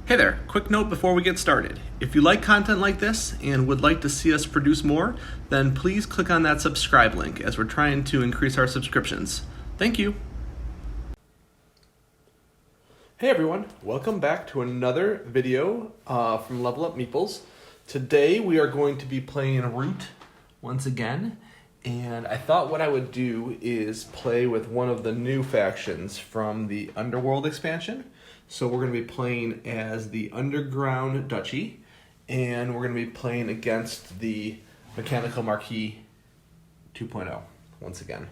Hey there, quick note before we get started. If you like content like this and would like to see us produce more, then please click on that subscribe link as we're trying to increase our subscriptions. Thank you. Hey everyone, welcome back to another video from Level Up Meeples. Today we are going to be playing Root once again, and I thought what I would do is play with one of the new factions from the Underworld Expansion. So we're going to be playing as the Underground Duchy, and we're going to be playing against the Mechanical Marquise 2.0 once again.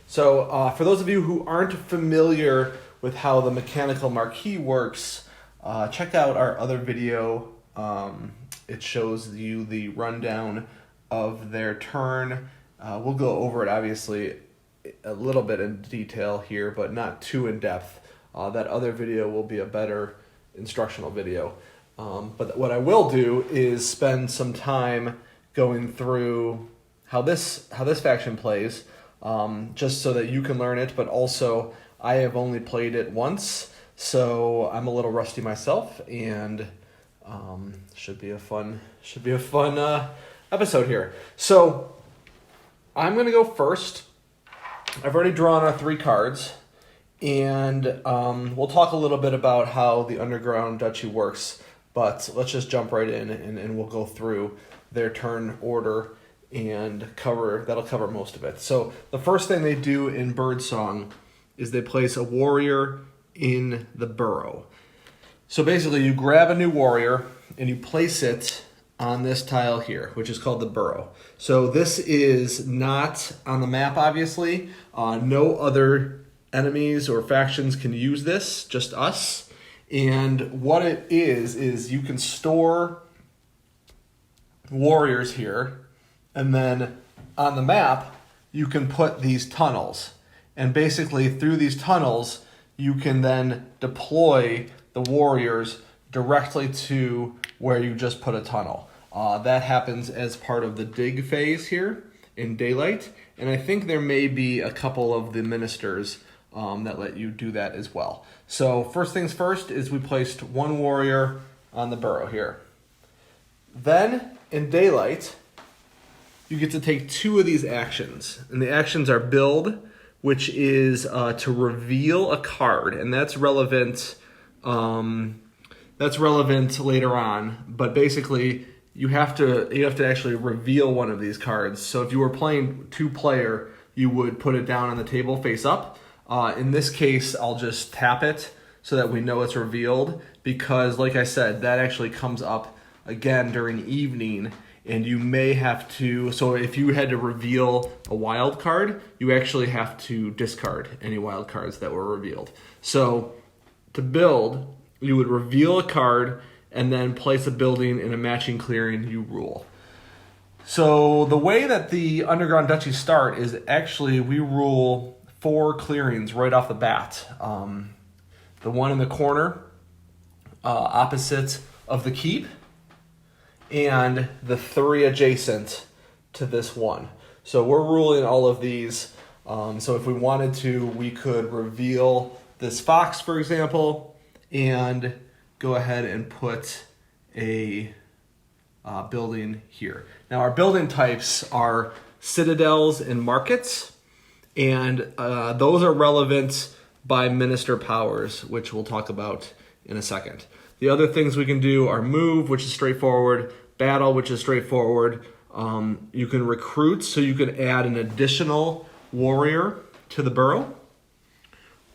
So for those of you who aren't familiar with how the Mechanical Marquise works, check out our other video. It shows you the rundown of their turn. We'll go over it obviously a little bit in detail here, but not too in depth. That other video will be a better instructional video. But what I will do is spend some time going through how this faction plays, just so that you can learn it, but also I have only played it once, so I'm a little rusty myself, and should be a fun episode here. So I'm going to go first. I've already drawn our 3 cards. And we'll talk a little bit about how the Underground Duchy works, but let's just jump right in and we'll go through their turn order and that'll cover most of it. So the first thing they do in Birdsong is they place a warrior in the burrow. So basically you grab a new warrior and you place it on this tile here, which is called the burrow. So this is not on the map, obviously. No other enemies or factions can use this, just us. And what it is you can store warriors here, and then on the map you can put these tunnels, and basically through these tunnels you can then deploy the warriors directly to where you just put a tunnel. That happens as part of the dig phase here in Daylight, and I think there may be a couple of the ministers that let you do that as well. So first things first is we placed 1 warrior on the burrow here. Then in Daylight, you get to take 2 of these actions. And the actions are build, which is to reveal a card, and that's relevant later on. But basically, you have to actually reveal one of these cards. So if you were playing 2-player, you would put it down on the table face up. In this case, I'll just tap it so that we know it's revealed, because like I said, that actually comes up again during evening, and you may have to, so if you had to reveal a wild card, you actually have to discard any wild cards that were revealed. So to build, you would reveal a card and then place a building in a matching clearing you rule. So the way that the Underground Duchy start is actually we rule 4 clearings right off the bat. The one in the corner, opposite of the keep, and the 3 adjacent to this one. So we're ruling all of these. So if we wanted to, we could reveal this fox, for example, and go ahead and put a building here. Now our building types are citadels and markets. And those are relevant by minister powers, which we'll talk about in a second. The other things we can do are move, which is straightforward, battle, which is straightforward. You can recruit, so you can add an additional warrior to the burrow,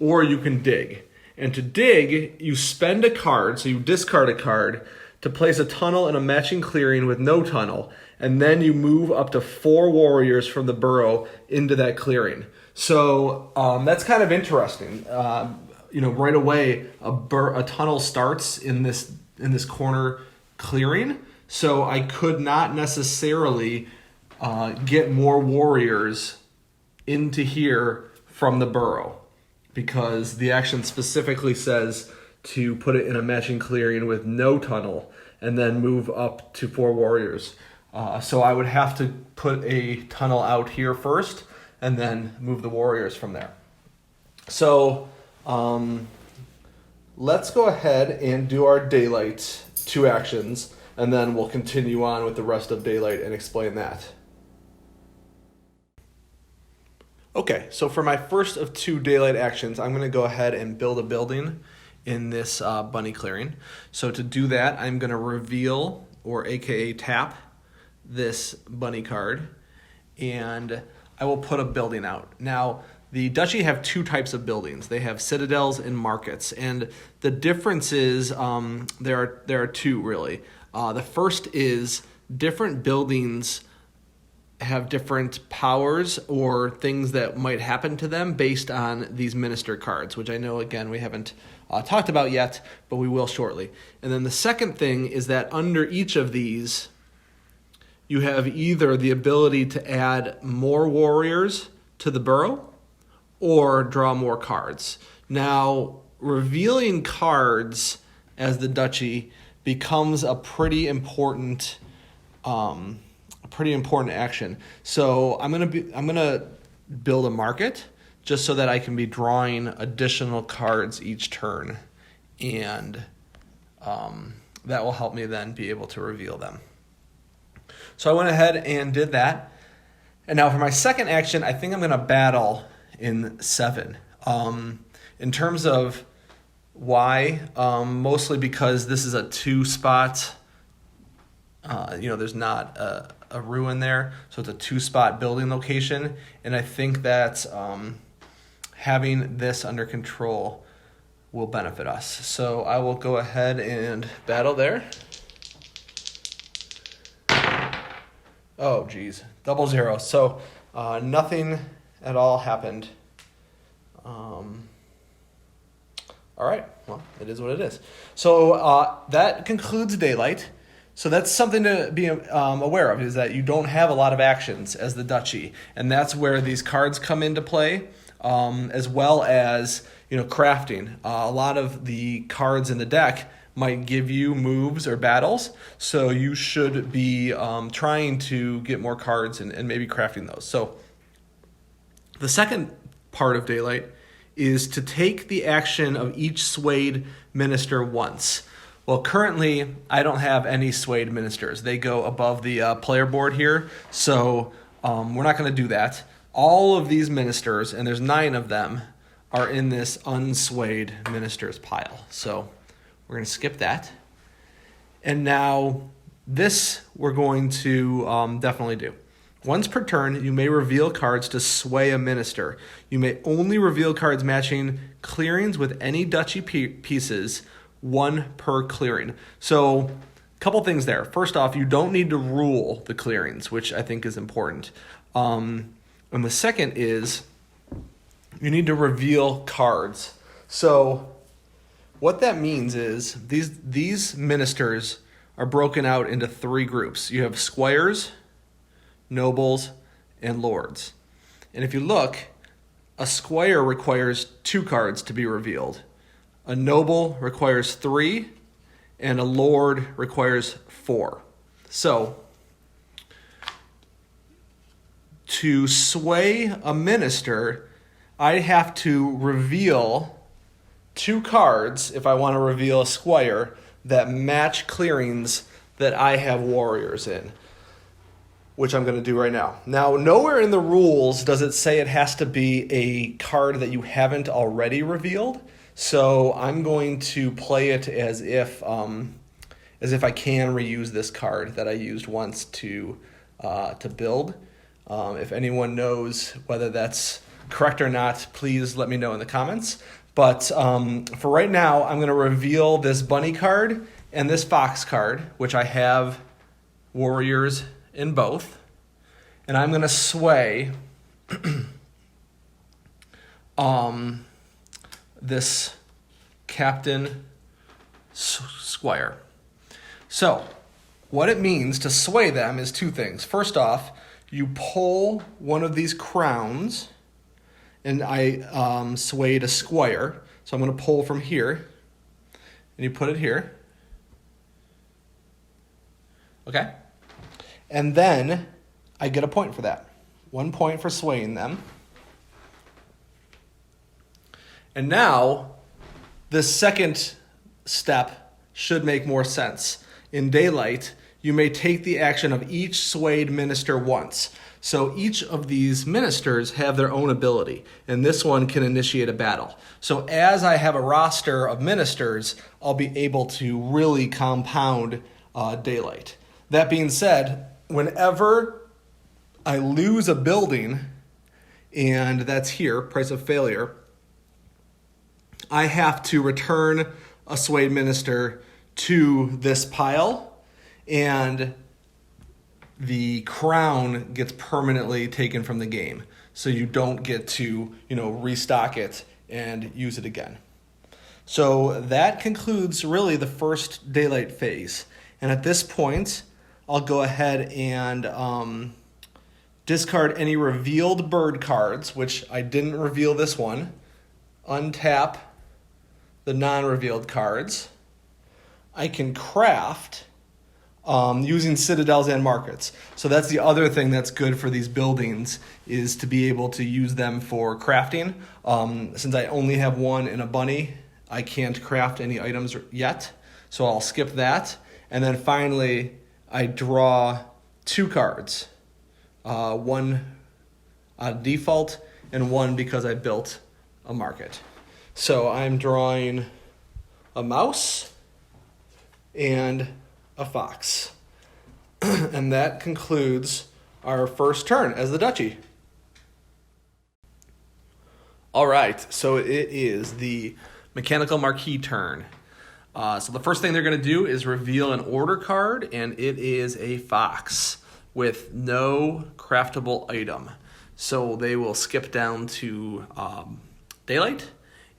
or you can dig. And to dig, you spend a card, so you discard a card, to place a tunnel in a matching clearing with no tunnel, and then you move up to 4 warriors from the burrow into that clearing. So that's kind of interesting. Right away, a tunnel starts in this corner clearing, so I could not necessarily get more warriors into here from the burrow, because the action specifically says to put it in a matching clearing with no tunnel and then move up to 4 warriors. So I would have to put a tunnel out here first and then move the warriors from there. So let's go ahead and do our Daylight 2 actions, and then we'll continue on with the rest of Daylight and explain that. Okay, so for my first of 2 Daylight actions, I'm going to go ahead and build a building in this bunny clearing. So to do that, I'm going to reveal, or aka tap, this bunny card, and I will put a building out. Now, the Duchy have 2 types of buildings. They have citadels and markets, and the difference is there are 2 really. The first is different buildings have different powers or things that might happen to them based on these minister cards, which I know, again, we haven't talked about yet, but we will shortly. And then the second thing is that under each of these, you have either the ability to add more warriors to the burrow or draw more cards. Now, revealing cards as the Duchy becomes a pretty important action. So I'm gonna build a market just so that I can be drawing additional cards each turn, and that will help me then be able to reveal them. So I went ahead and did that. And now for my second action, I think I'm going to battle in 7. In terms of why, mostly because this is a 2-spot, there's not a ruin there, so it's a 2-spot building location, and I think that having this under control will benefit us. So I will go ahead and battle there. Oh, geez. 0-0. So nothing at all happened. All right. Well, it is what it is. So that concludes Daylight. So that's something to be aware of, is that you don't have a lot of actions as the Duchy. And that's where these cards come into play, as well as crafting. A lot of the cards in the deck might give you moves or battles, so you should be trying to get more cards and maybe crafting those. So the second part of Daylight is to take the action of each swayed minister once. Well, currently, I don't have any swayed ministers. They go above the player board here, so we're not going to do that. All of these ministers, and there's 9 of them, are in this unswayed ministers pile. So we're going to skip that. And now this we're going to definitely do. Once per turn, you may reveal cards to sway a minister. You may only reveal cards matching clearings with any Duchy pieces, 1 per clearing. So a couple things there. First off, you don't need to rule the clearings, which I think is important. And the second is you need to reveal cards. So what that means is these ministers are broken out into 3 groups. You have squires, nobles, and lords. And if you look, a squire requires 2 cards to be revealed. A noble requires 3, and a lord requires 4. So to sway a minister, I have to reveal 2 cards, if I want to reveal a squire, that match clearings that I have warriors in, which I'm going to do right now. Now, nowhere in the rules does it say it has to be a card that you haven't already revealed, so I'm going to play it as if I can reuse this card that I used once to build. If anyone knows whether that's correct or not, please let me know in the comments. But for right now, I'm going to reveal this bunny card and this fox card, which I have warriors in both. And I'm going to sway this Captain Squire. So what it means to sway them is 2 things. First off, you pull one of these crowns, and I swayed a squire. So I'm going to pull from here, and you put it here. Okay? And then I get a point for that. 1 point for swaying them. And now This second step should make more sense. In Daylight, you may take the action of each swayed minister once. So each of these ministers have their own ability, and this one can initiate a battle. So as I have a roster of ministers, I'll be able to really compound Daylight. That being said, whenever I lose a building, and that's here, price of failure, I have to return a swayed minister to this pile, and the crown gets permanently taken from the game. So you don't get to, restock it and use it again. So that concludes really the first Daylight phase. And at this point, I'll go ahead and discard any revealed bird cards, which I didn't reveal this one. Untap the non-revealed cards. I can craft using citadels and markets. So that's the other thing that's good for these buildings, is to be able to use them for crafting. Since I only have one in a bunny, I can't craft any items yet. So I'll skip that. And then finally, I draw 2 cards. One out of default and one because I built a market. So I'm drawing a mouse and a fox. And that concludes our first turn as the duchy. All right, so it is the Mechanical Marquise turn. So the first thing they're going to do is reveal an order card, and it is a fox with no craftable item. So they will skip down to Daylight,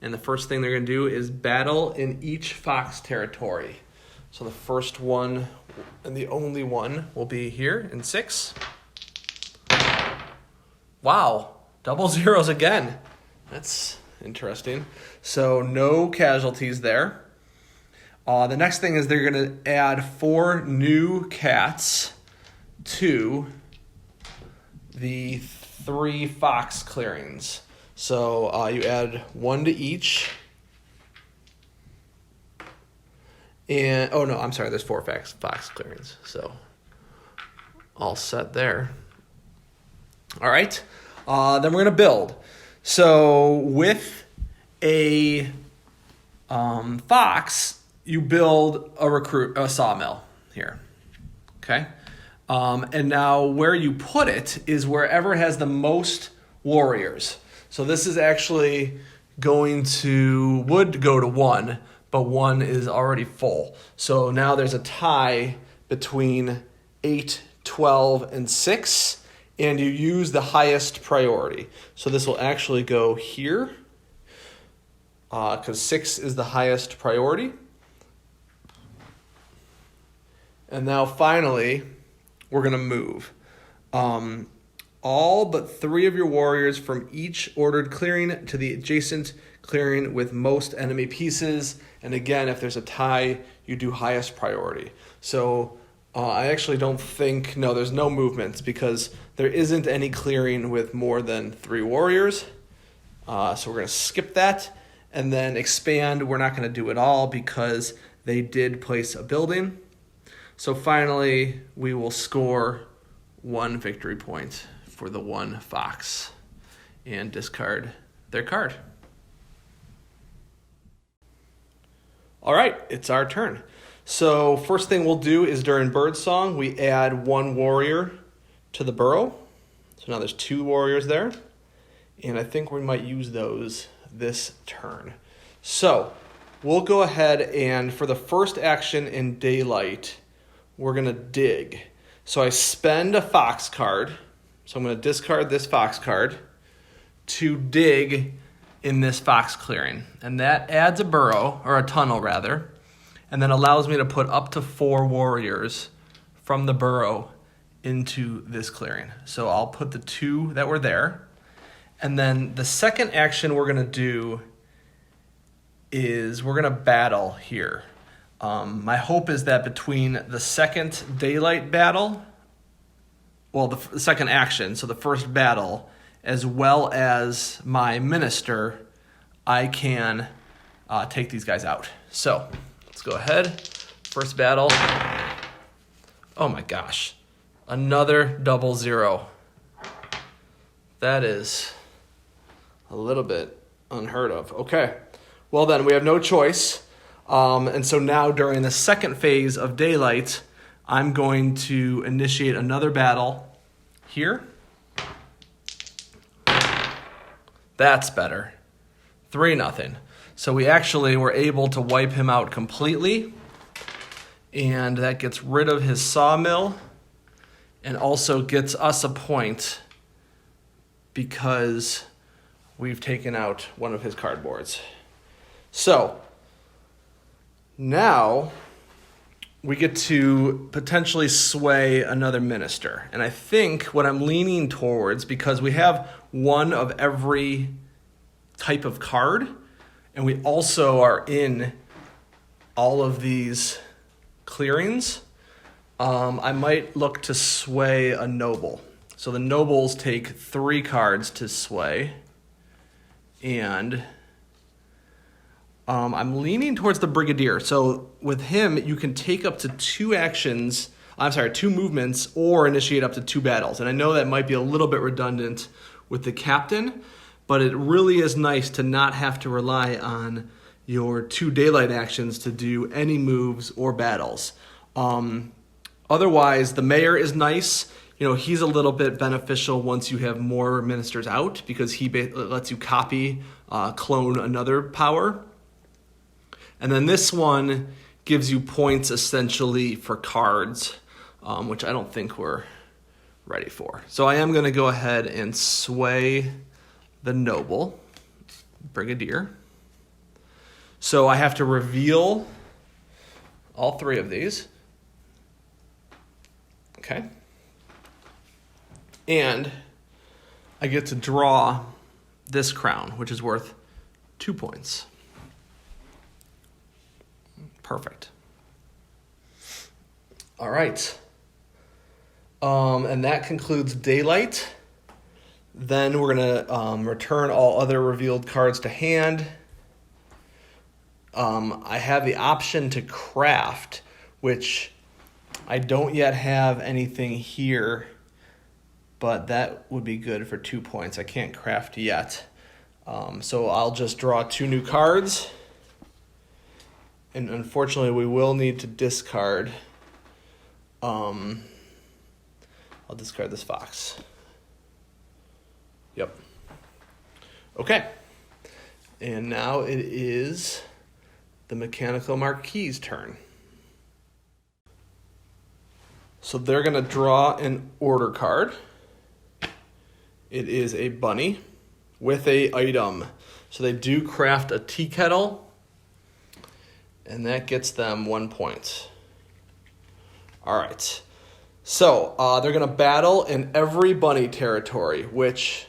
and the first thing they're going to do is battle in each fox territory. So the first one and the only one will be here in 6. Wow, double zeros again. That's interesting. So no casualties there. The next thing is they're going to add 4 new cats to the 3 fox clearings. So you add 1 to each. And there's 4 fox clearings. So all set there. All right. Then we're going to build. So with a fox, you build a sawmill here. Okay. And now where you put it is wherever has the most warriors. So this is actually would go to 1, but 1 is already full. So now there's a tie between 8, 12, and 6, and you use the highest priority. So this will actually go here, because 6 is the highest priority. And now finally, we're going to move. All but 3 of your warriors from each ordered clearing to the adjacent clearing with most enemy pieces. And again, if there's a tie, you do highest priority. So I actually don't think, there's no movements because there isn't any clearing with more than 3 warriors. So we're going to skip that. And then expand, we're not going to do it all because they did place a building. So finally, we will score 1 victory point for the 1 fox and discard their card. All right, it's our turn. So first thing we'll do is during Birdsong, we add 1 warrior to the burrow. So now there's 2 warriors there. And I think we might use those this turn. So we'll go ahead and for the first action in Daylight, we're going to dig. So I spend a fox card. So I'm going to discard this fox card to dig in this fox clearing. And that adds a burrow, or a tunnel rather, and then allows me to put up to 4 warriors from the burrow into this clearing. So I'll put the 2 that were there. And then the second action we're going to do is we're going to battle here. My hope is that between the second Daylight battle, the second action, so the first battle, as well as my minister, I can take these guys out. So let's go ahead. First battle. Oh my gosh. Another 0-0. That is a little bit unheard of. Okay. Well then, we have no choice. And so now during the second phase of Daylight, I'm going to initiate another battle here. That's better. 3-0. So we actually were able to wipe him out completely. And that gets rid of his sawmill and also gets us a point because we've taken out one of his cardboards. So now we get to potentially sway another minister. And I think what I'm leaning towards, because we have one of every type of card, and we also are in all of these clearings, I might look to sway a noble. So the nobles take 3 cards to sway, and I'm leaning towards the brigadier. So with him, you can take up to 2 movements, or initiate up to 2 battles. And I know that might be a little bit redundant with the captain, but it really is nice to not have to rely on your 2 daylight actions to do any moves or battles. Otherwise, the mayor is nice. He's a little bit beneficial once you have more ministers out, because he lets you copy, clone another power. And then this one gives you points essentially for cards, which I don't think we're ready for. So I am going to go ahead and sway the noble, brigadier. So I have to reveal all 3 of these. Okay. And I get to draw this crown, which is worth 2 points. Perfect. All right. And that concludes Daylight. Then we're going to return all other revealed cards to hand. I have the option to craft, which I don't yet have anything here, but that would be good for 2 points. I can't craft yet. So I'll just draw 2 new cards. And unfortunately, we will need to discard. I'll discard this fox. Yep. Okay. And now it is the Mechanical Marquise turn. So they're going to draw an order card. It is a bunny with a item. So they do craft a tea kettle, and that gets them 1 point. All right. So they're going to battle in every bunny territory, which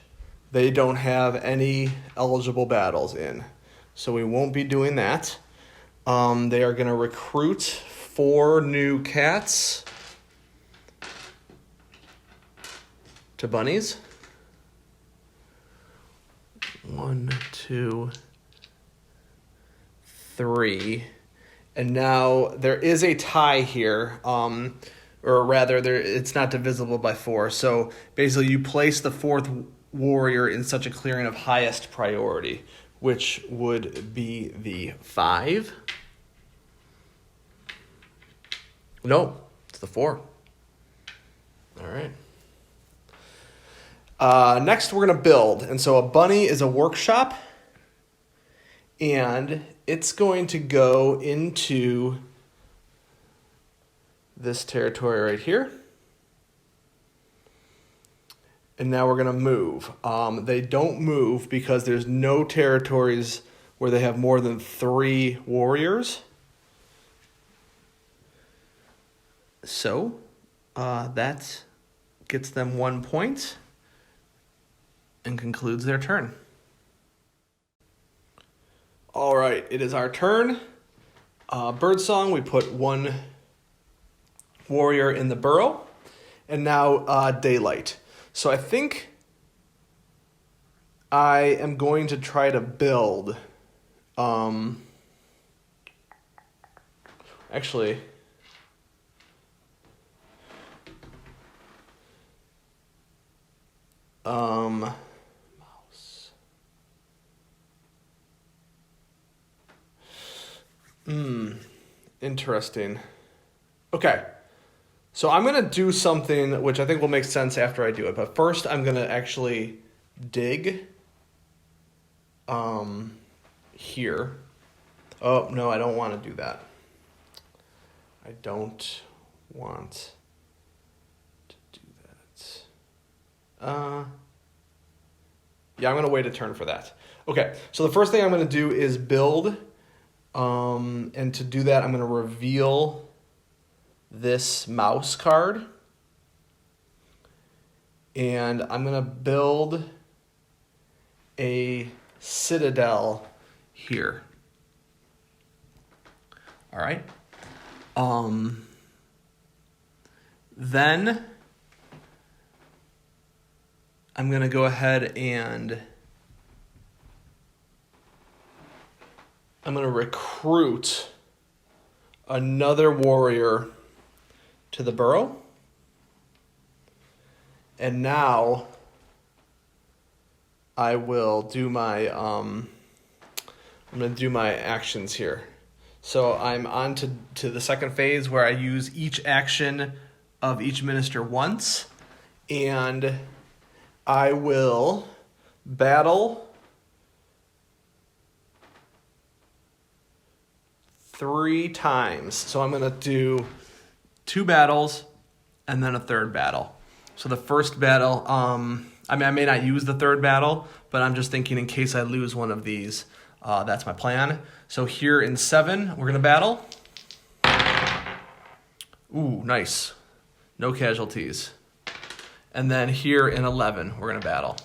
they don't have any eligible battles in. So we won't be doing that. They are going to recruit 4 new cats to bunnies. 1, 2, 3. And now there is a tie here, or rather, it's not divisible by 4. So basically, you place the 4th warrior in such a clearing of highest priority, which would be the 5. No, it's the 4. All right. Next, we're going to build. And so a bunny is a workshop, and it's going to go into this territory right here. And now we're going to move. They don't move because there's no territories where they have more than 3 warriors. So that gets them 1 point and concludes their turn. All right, it is our turn. Birdsong, we put 1 warrior in the burrow. And now Daylight. So I think I am going to try to build. Actually, mouse. Interesting. Okay. So I'm going to do something which I think will make sense after I do it. But first I'm going to actually dig here. Oh, no, I don't want to do that. I don't want to do that. Yeah, I'm going to wait a turn for that. Okay, so the first thing I'm going to do is build. And to do that, I'm going to reveal this mouse card. And I'm going to build a citadel here. All right. Then I'm going to go ahead and I'm going to recruit another warrior to the burrow. And now I will do my I'm going to do my actions here. So I'm on to the second phase where I use each action of each minister once, and I will battle 3 times. So I'm going to do 2 battles and then a third battle. So the first battle, I may not use the third battle, but I'm just thinking in case I lose one of these, that's my plan. So here in 7, we're going to battle. Ooh, nice. No casualties. And then here in 11, we're going to battle.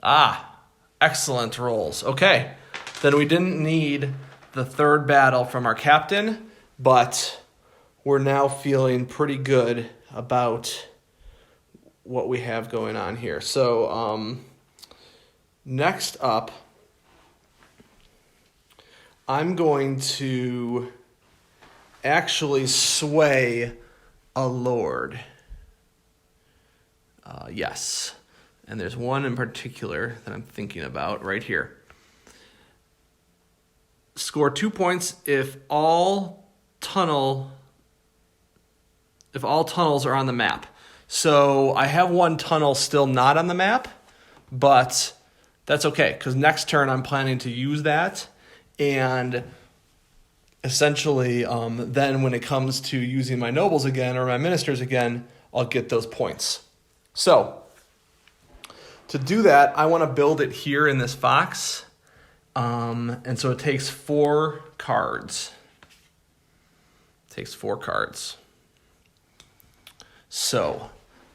Ah, excellent rolls. Okay, then we didn't need the third battle from our captain, but we're now feeling pretty good about what we have going on here. So next up, I'm going to actually sway a lord. Yes. And there's one in particular that I'm thinking about right here. Score 2 points if all tunnels are on the map. So I have one tunnel still not on the map, but that's okay, because next turn I'm planning to use that. And essentially, then when it comes to using my nobles again or my ministers again, I'll get those points. So to do that, I want to build it here in this fox. And so it takes 4 cards. So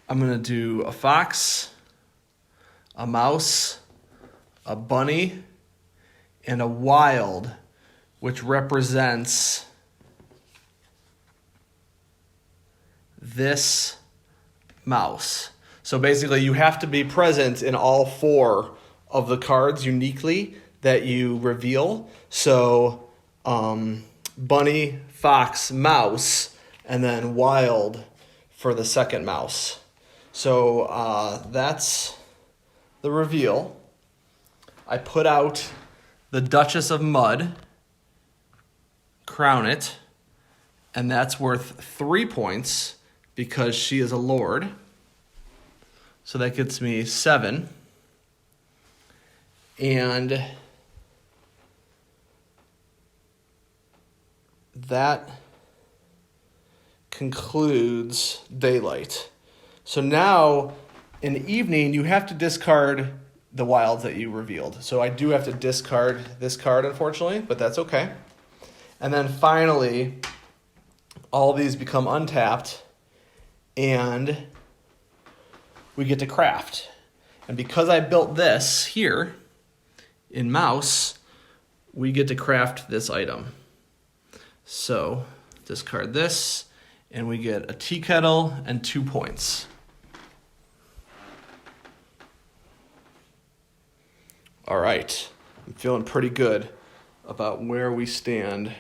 I'm going to do a fox, a mouse, a bunny, and a wild, which represents this mouse. So basically you have to be present in all 4 of the cards uniquely that you reveal. So bunny, fox, mouse, and then wild for the second mouse. So that's the reveal. I put out the Duchess of Mud, crown it, and that's worth 3 points because she is a lord. So that gets me 7. And that concludes daylight. So now in the evening, you have to discard the wilds that you revealed. So I do have to discard this card, unfortunately, but that's okay. And then finally, all these become untapped, and we get to craft. And because I built this here in mouse, we get to craft this item. So discard this, and we get a tea kettle and 2 points. All right, I'm feeling pretty good about where we stand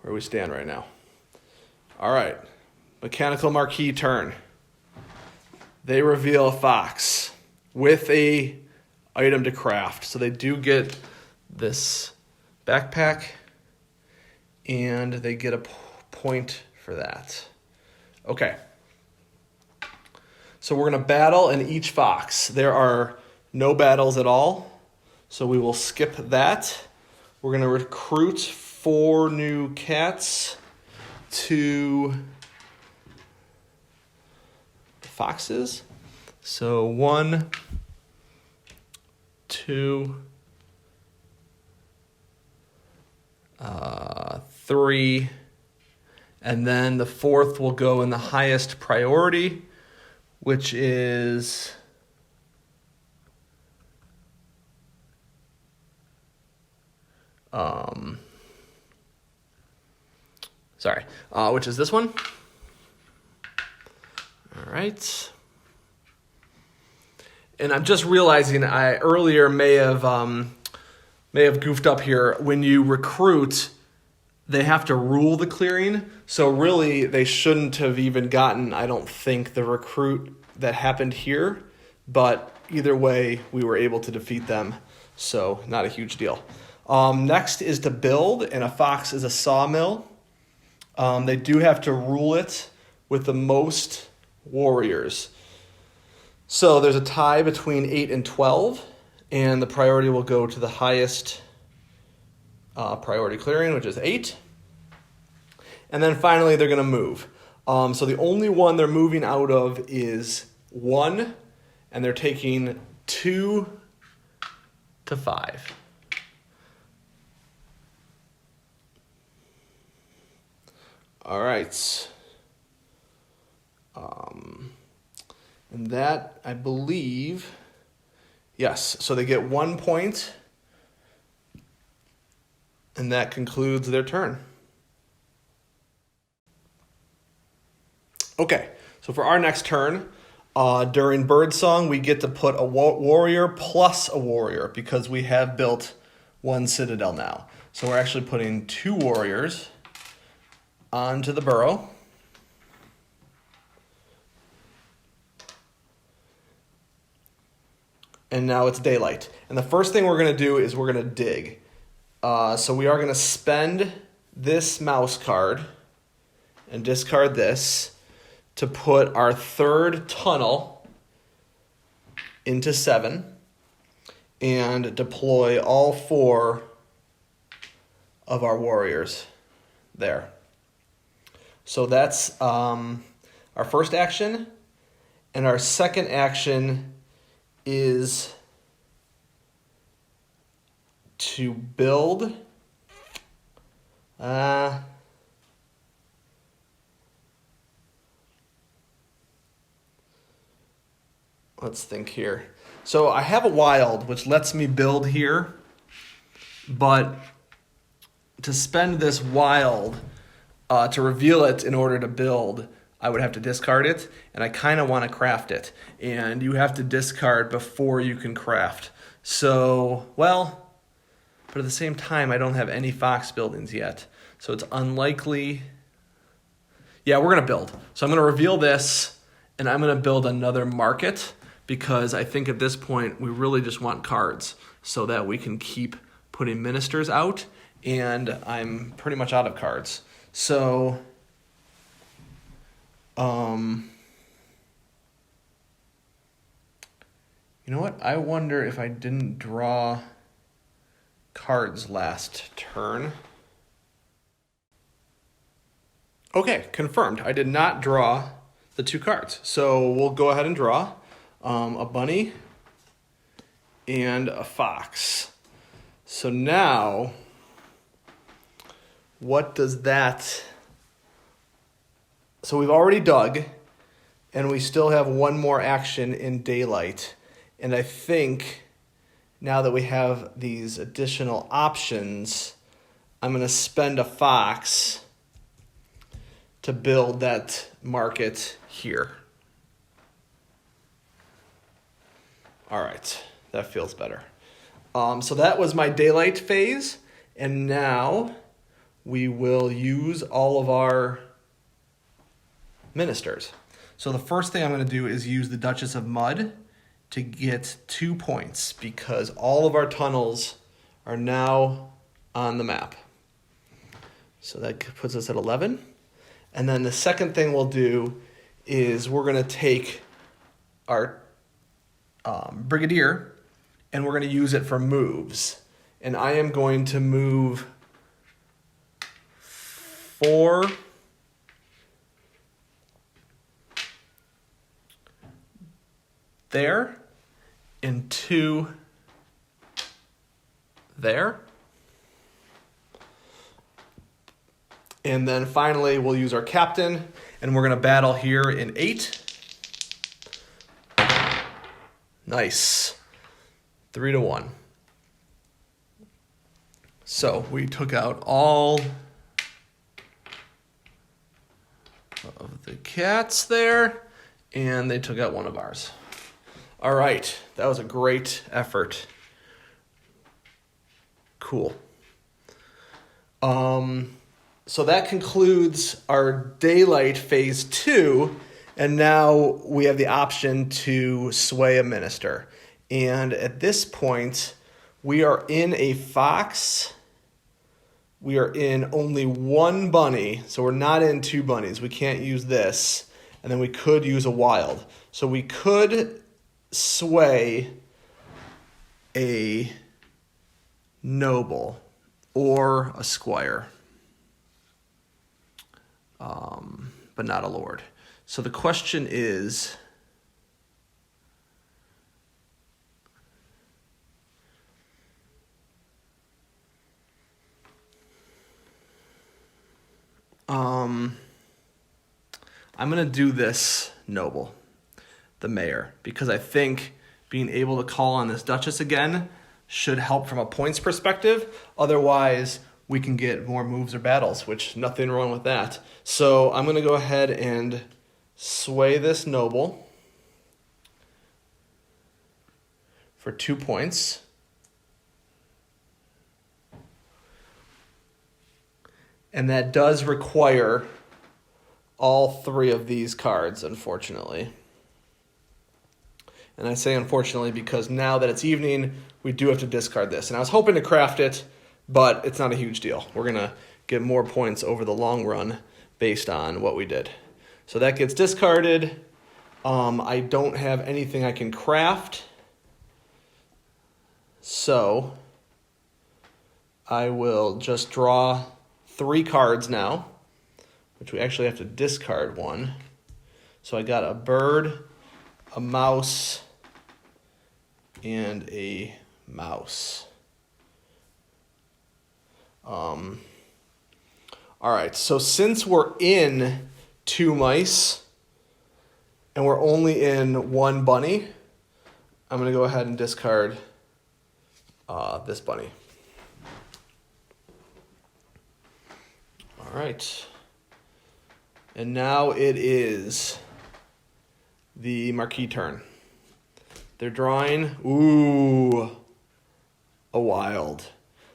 where we stand right now. All right, Mechanical Marquise turn. They reveal a fox with a item to craft. So they do get this backpack, and they get a point for that. Okay. So we're going to battle in each fox. There are no battles at all, so we will skip that. We're going to recruit 4 new cats to foxes. So 1, 2, 3, and then the 4th will go in the highest priority, which is which is this one. All right. And I'm just realizing I earlier may have goofed up here. When you recruit, they have to rule the clearing. So really, they shouldn't have even gotten, I don't think, the recruit that happened here. But either way, we were able to defeat them. So not a huge deal. Next is to build, and a fox is a sawmill. They do have to rule it with the most warriors. So there's a tie between 8 and 12, and the priority will go to the highest priority clearing, which is 8. And then finally, they're going to move. So the only one they're moving out of is 1, and they're taking 2 to 5. All right. And that, I believe, yes. So they get 1 point, and that concludes their turn. Okay, so for our next turn, during Birdsong, we get to put a warrior plus a warrior because we have built 1 citadel now. So we're actually putting 2 warriors onto the burrow. And now it's daylight. And the first thing we're going to do is we're going to dig. So we are going to spend this mouse card and discard this to put our 3rd tunnel into 7 and deploy all 4 of our warriors there. So that's our first action. And our second action is to build. Let's think here. So I have a wild, which lets me build here. But to spend this wild, to reveal it in order to build, I would have to discard it, and I kind of want to craft it. And you have to discard before you can craft. So, well, but at the same time, I don't have any fox buildings yet. So it's unlikely. Yeah, we're going to build. So I'm going to reveal this, and I'm going to build another market, because I think at this point, we really just want cards so that we can keep putting ministers out, and I'm pretty much out of cards. So you know what? I wonder if I didn't draw cards last turn. Okay, confirmed. I did not draw the 2 cards. So we'll go ahead and draw a bunny and a fox. So now, what does that... So we've already dug, and we still have 1 more action in daylight. And I think now that we have these additional options, I'm going to spend a fox to build that market here. All right, that feels better. So that was my daylight phase, and now we will use all of our ministers. So the first thing I'm going to do is use the Duchess of Mud to get 2 points because all of our tunnels are now on the map. So that puts us at 11. And then the second thing we'll do is we're going to take our Brigadier and we're going to use it for moves. And I am going to move 4 there and 2 there. And then finally, we'll use our captain, and we're going to battle here in 8. Nice. 3-1. So we took out all of the cats there, and they took out one of ours. All right, that was a great effort. Cool. So that concludes our Daylight Phase 2, and now we have the option to sway a minister. And at this point, we are in a fox. We are in only 1 bunny, so we're not in 2 bunnies. We can't use this, and then we could use a wild. So we could sway a noble or a squire, but not a lord. So the question is, I'm going to do this noble, the mayor, because I think being able to call on this duchess again should help from a points perspective. Otherwise, we can get more moves or battles, which nothing wrong with that. So I'm going to go ahead and sway this noble for 2 points. And that does require all 3 of these cards, unfortunately. And I say unfortunately because now that it's evening, we do have to discard this. And I was hoping to craft it, but it's not a huge deal. We're going to get more points over the long run based on what we did. So that gets discarded. I don't have anything I can craft. So I will just draw 3 cards now, which we actually have to discard 1. So I got a bird, a mouse, and a mouse. All right, so since we're in 2 mice and we're only in 1 bunny, I'm going to go ahead and discard this bunny. All right. And now it is the Marquis turn. They're drawing, a wild.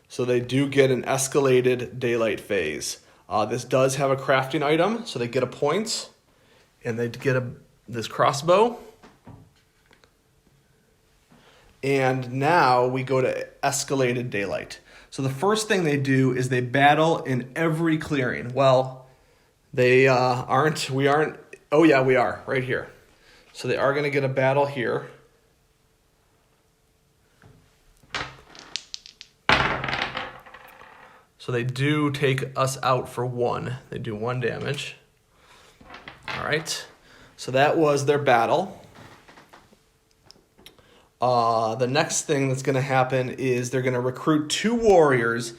So they do get an Escalated Daylight phase. This does have a crafting item, so they get a point, and they get this crossbow. And now we go to Escalated Daylight. So the first thing they do is they battle in every clearing. Well, they aren't. Oh yeah, we are right here. So they are going to get a battle here. So they do take us out for 1. They do 1 damage. All right. So that was their battle. The next thing that's going to happen is they're going to recruit 2 warriors,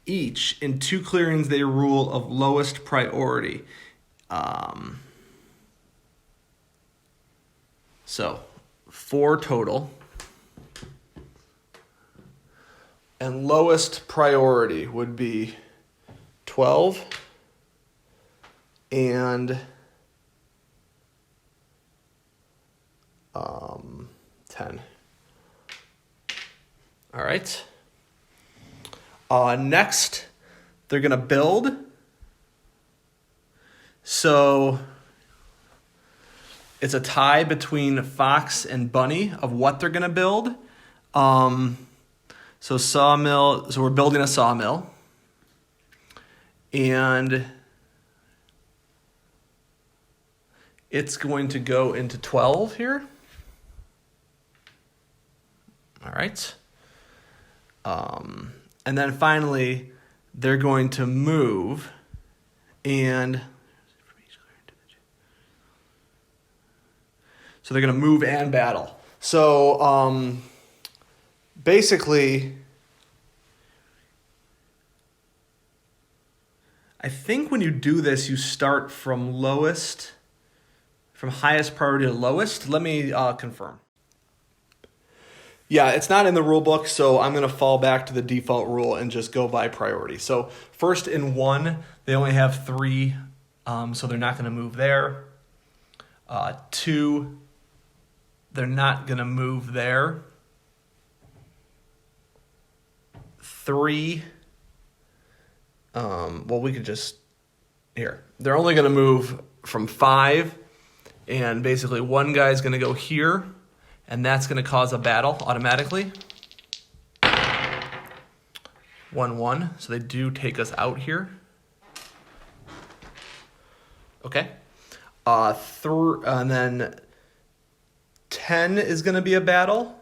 each in 2 clearings they rule of lowest priority. So 4 total. And lowest priority would be 12 and 10. All right. Next, they're going to build. So it's a tie between Fox and Bunny of what they're going to build. So sawmill. So we're building a sawmill. And it's going to go into 12 here. All right. And then finally, they're going to move and so they're going to move and battle. So basically, I think when you do this, you start from highest priority to lowest. Let me confirm. Yeah, it's not in the rule book, so I'm going to fall back to the default rule and just go by priority. So first in 1, they only have 3, so they're not going to move there. 2, they're not going to move there. 3, well, we could just, here. They're only going to move from 5, and basically one guy's going to go here, and that's going to cause a battle automatically. 1-1, so they do take us out here. Okay. And then 10 is going to be a battle.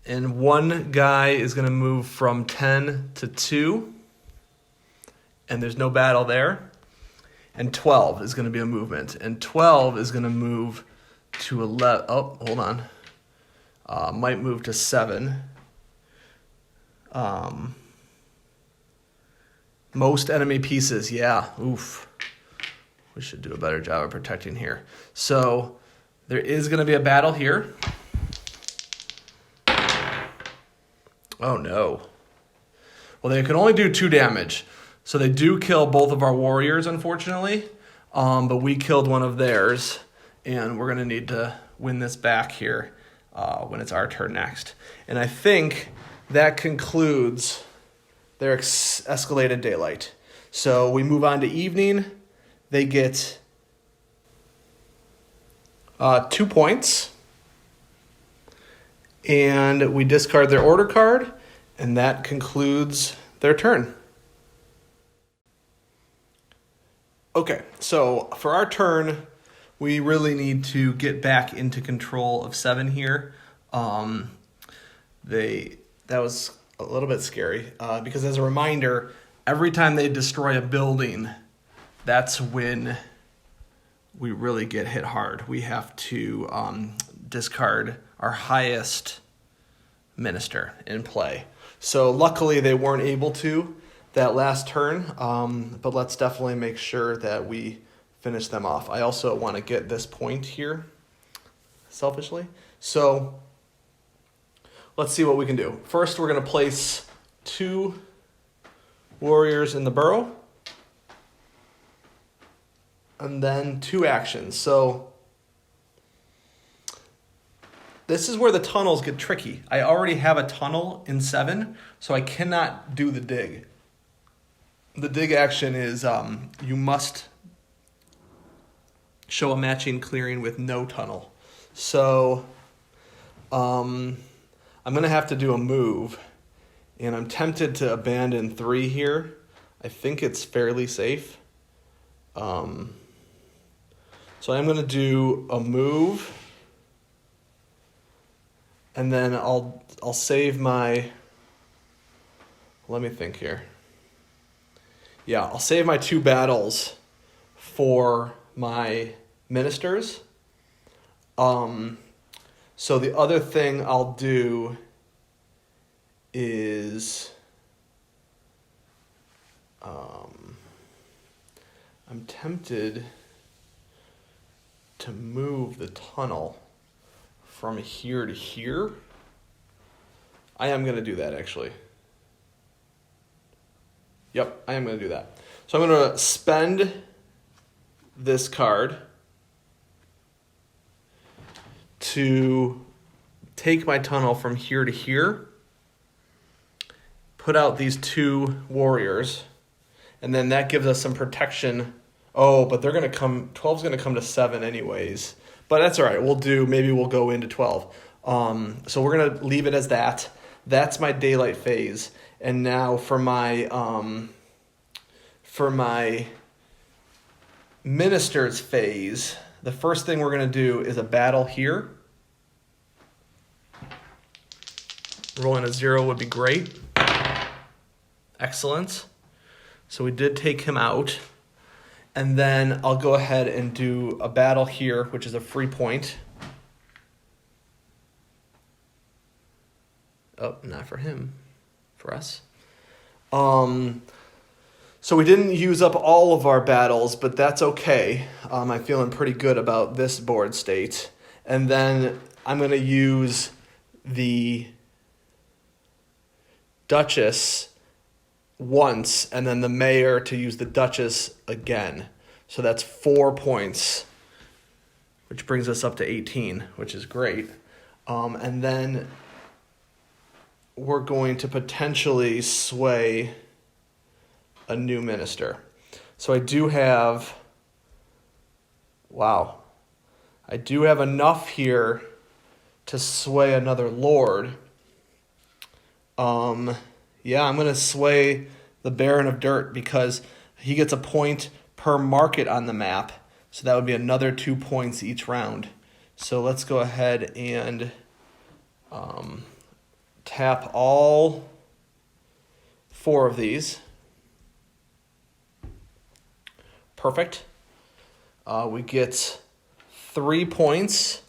And one guy is going to move from 10 to 2. And there's no battle there. And 12 is going to be a movement. And 12 is going to move to 11. Oh, hold on. Might move to 7. Most enemy pieces. Yeah. Oof. We should do a better job of protecting here. So there is going to be a battle here. Oh, no. Well, they can only do 2 damage. So they do kill both of our warriors, unfortunately. But we killed one of theirs. And we're going to need to win this back here when it's our turn next. And I think that concludes their Escalated Daylight. So we move on to evening. They get 2 points. And we discard their order card. And that concludes their turn. Okay, so for our turn, we really need to get back into control of 7 here. That was a little bit scary because as a reminder, every time they destroy a building, that's when we really get hit hard. We have to discard our highest minister in play. So luckily they weren't able to that last turn, but let's definitely make sure that we finish them off. I also want to get this point here, selfishly. So let's see what we can do. First, we're going to place 2 warriors in the burrow, and then 2 actions. So this is where the tunnels get tricky. I already have a tunnel in 7, so I cannot do the dig. The dig action is you must show a matching clearing with no tunnel. So I'm going to have to do a move, and I'm tempted to abandon 3 here. I think it's fairly safe. So I'm going to do a move, and then I'll save my, let me think here. Yeah, I'll save my 2 battles for my ministers. So the other thing I'll do is I'm tempted to move the tunnel from here to here. I am going to do that, actually. Yep, I am going to do that. So I'm going to spend this card to take my tunnel from here to here, put put out these 2 warriors, and then that gives us some protection. Oh, but they're going to come, 12's going to come to 7 anyways. But that's all right. Maybe we'll go into 12. So we're going to leave it as that. That's my daylight phase. And now for my minister's phase, the first thing we're going to do is a battle here. Rolling a 0 would be great. Excellent. So we did take him out. And then I'll go ahead and do a battle here, which is a free point. Oh, not for him. For us. So we didn't use up all of our battles, but that's okay. I'm feeling pretty good about this board state. And then I'm going to use the Duchess once, and then the Mayor to use the Duchess again. So that's 4 points, which brings us up to 18, which is great. And then we're going to potentially sway a new minister. So I do have enough here to sway another lord. Yeah, I'm going to sway the Baron of Dirt because he gets a point per market on the map. So that would be another 2 points each round. So let's go ahead and tap all 4 of these. Perfect. We get 3 points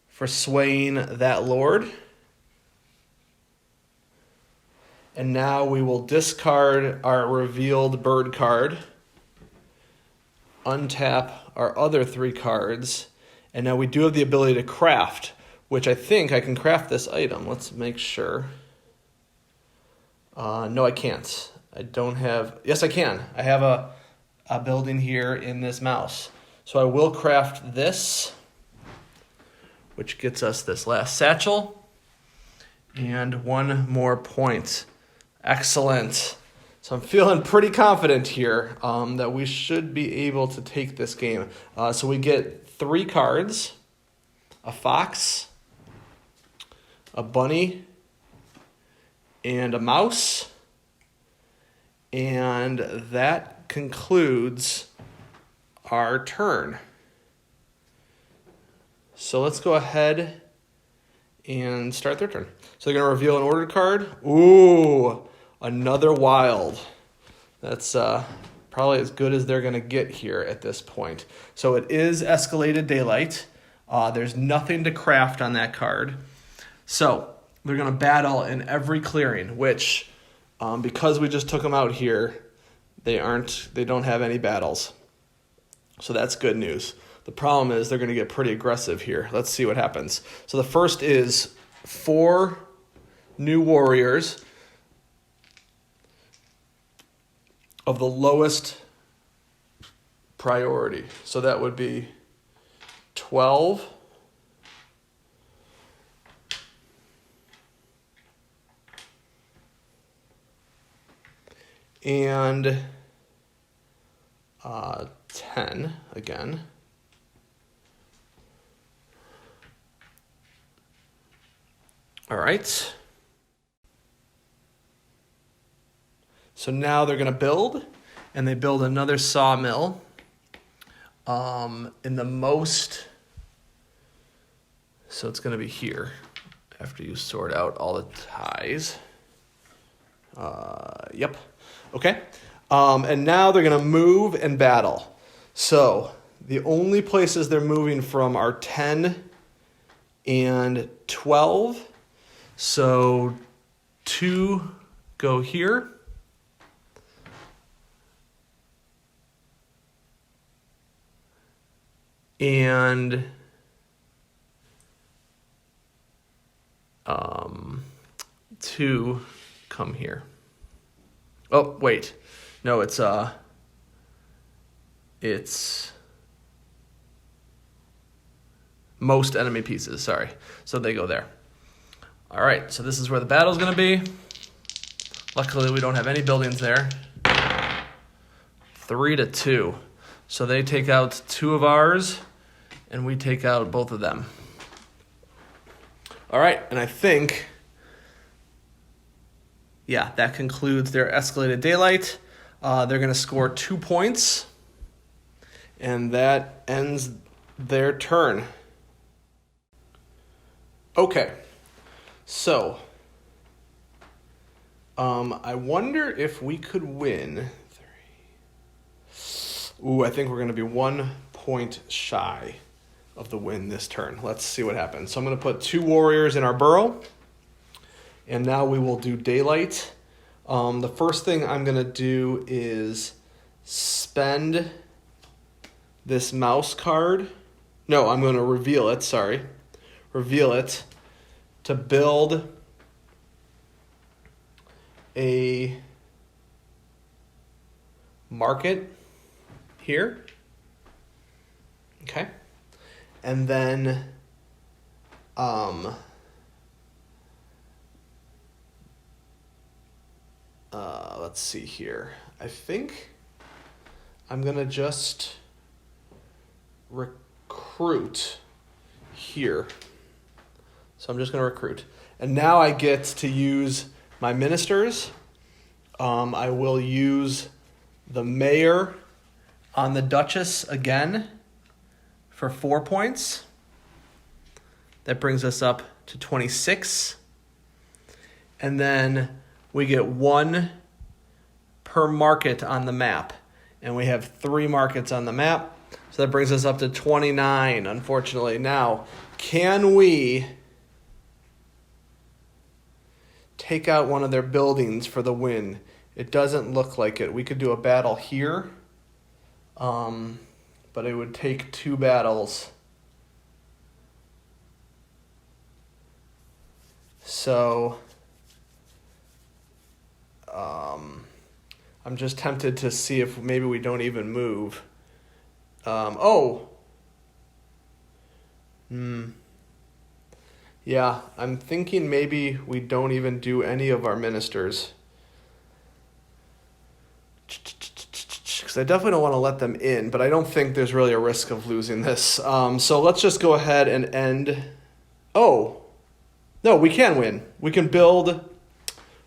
for swaying that lord. And now we will discard our revealed bird card, untap our other 3 cards, and now we do have the ability to craft, which I think I can craft this item. Let's make sure. No, I can't. I don't have... Yes, I can. I have a building here in this mouse. So I will craft this, which gets us this last satchel, and 1 more point. Excellent. So I'm feeling pretty confident here that we should be able to take this game. So we get 3 cards, a fox, a bunny, and a mouse. And that concludes our turn. So let's go ahead and start their turn. So they're going to reveal an ordered card. Ooh, another wild. That's probably as good as they're going to get here at this point. So it is Escalated Daylight. There's nothing to craft on that card. So they're going to battle in every clearing, which because we just took them out here, they don't have any battles. So that's good news. The problem is they're going to get pretty aggressive here. Let's see what happens. So the first is 4 new warriors of the lowest priority. So that would be 12. And 10 again. All right. So now they're going to build, and they build another sawmill in the most. So it's going to be here after you sort out all the ties. Yep. Okay. And now they're going to move and battle. So the only places they're moving from are 10 and 12. So 2 go here. And 2 come here. Oh, wait. No, it's most enemy pieces, sorry. So they go there. All right, so this is where the battle's going to be. Luckily, we don't have any buildings there. 3-2. So they take out 2 of ours, and we take out both of them. All right, and I think, yeah, that concludes their Escalated Daylight. They're going to score 2 points, and that ends their turn. Okay, so I wonder if we could win. I think we're going to be 1 point shy of the win this turn. Let's see what happens. So I'm going to put 2 warriors in our burrow, and now we will do daylight. The first thing I'm going to do is spend this mouse card. No, I'm going to reveal it, sorry. Reveal it to build a market here. Okay. And then let's see here. I think I'm going to just recruit here. So I'm just going to recruit. And now I get to use my ministers. I will use the mayor on the Duchess again for 4 points. That brings us up to 26. And then we get 1 per market on the map. And we have 3 markets on the map. So that brings us up to 29, unfortunately. Now, can we take out one of their buildings for the win? It doesn't look like it. We could do a battle here. But it would take 2 battles. So I'm just tempted to see if maybe we don't even move. Yeah, I'm thinking maybe we don't even do any of our ministers. Because I definitely don't want to let them in, but I don't think there's really a risk of losing this. So let's just go ahead and end. Oh, no, we can win. We can build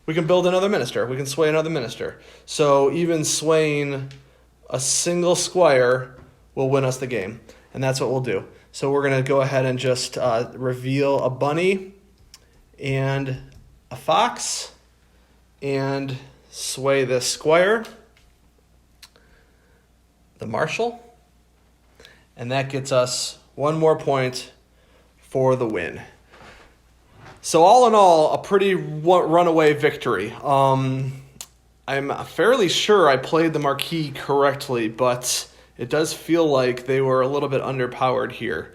another minister. We can sway another minister. So even swaying a single squire will win us the game, and that's what we'll do. So we're going to go ahead and just reveal a bunny and a fox and sway this squire, the marshal, and that gets us 1 more point for the win. So all in all, a pretty runaway victory. I'm fairly sure I played the Marquis correctly, but it does feel like they were a little bit underpowered here.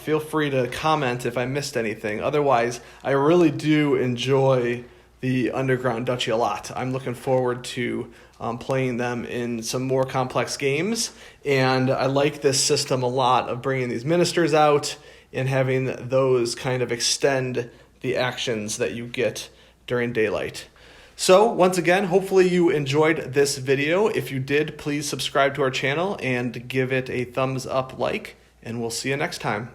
Feel free to comment if I missed anything. Otherwise, I really do enjoy the Underground Duchy a lot. I'm looking forward to playing them in some more complex games, and I like this system a lot of bringing these ministers out and having those kind of extend the actions that you get during daylight. So once again, hopefully you enjoyed this video. If you did, please subscribe to our channel and give it a thumbs up like, and we'll see you next time.